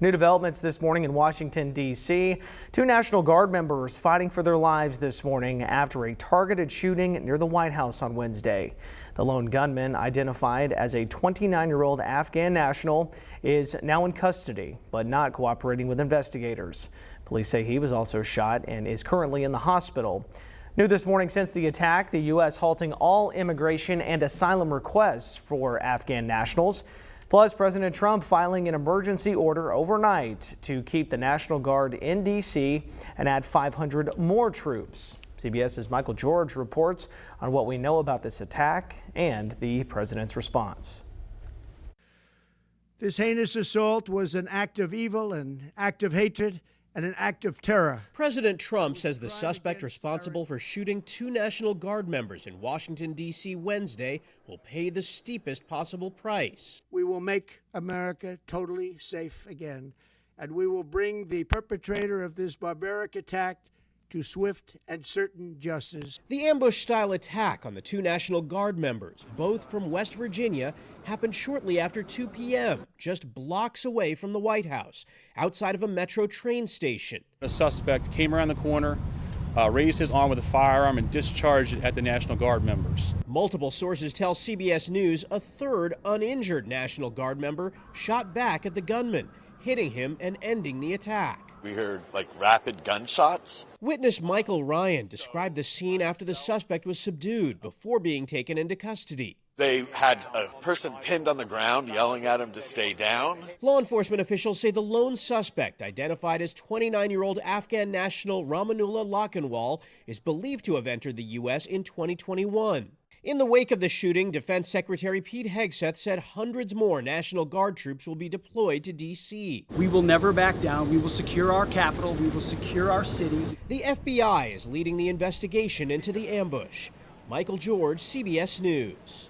New developments this morning in Washington, D.C. Two National Guard members fighting for their lives this morning after a targeted shooting near the White House on Wednesday. The lone gunman, identified as a 29-year-old Afghan national, is now in custody, but not cooperating with investigators. Police say he was also shot and is currently in the hospital. New this morning, since the attack, the U.S. halting all immigration and asylum requests for Afghan nationals. Plus, President Trump filing an emergency order overnight to keep the National Guard in D.C. and add 500 more troops. CBS's Michael George reports on what we know about this attack and the president's response. This heinous assault was an act of evil, an act of hatred, and an act of terror. President Trump says the suspect responsible for shooting two National Guard members in Washington, D.C. Wednesday will pay the steepest possible price. We will make America totally safe again, and we will bring the perpetrator of this barbaric attack to swift and certain justice. The ambush-style attack on the two National Guard members, both from West Virginia, happened shortly after 2 p.m., just blocks away from the White House, outside of a metro train station. A suspect came around the corner, raised his arm with a firearm and discharged it at the National Guard members. Multiple sources tell CBS News a third uninjured National Guard member shot back at the gunman, hitting him and ending the attack. We heard rapid gunshots. Witness Michael Ryan described the scene after the suspect was subdued before being taken into custody. They had a person pinned on the ground yelling at him to stay down. Law enforcement officials say the lone suspect, identified as 29-year-old Afghan national Ramanullah Lakhanwal, is believed to have entered the U.S. in 2021. In the wake of the shooting, Defense Secretary Pete Hegseth said hundreds more National Guard troops will be deployed to D.C. We will never back down. We will secure our capital. We will secure our cities. The FBI is leading the investigation into the ambush. Michael George, CBS News.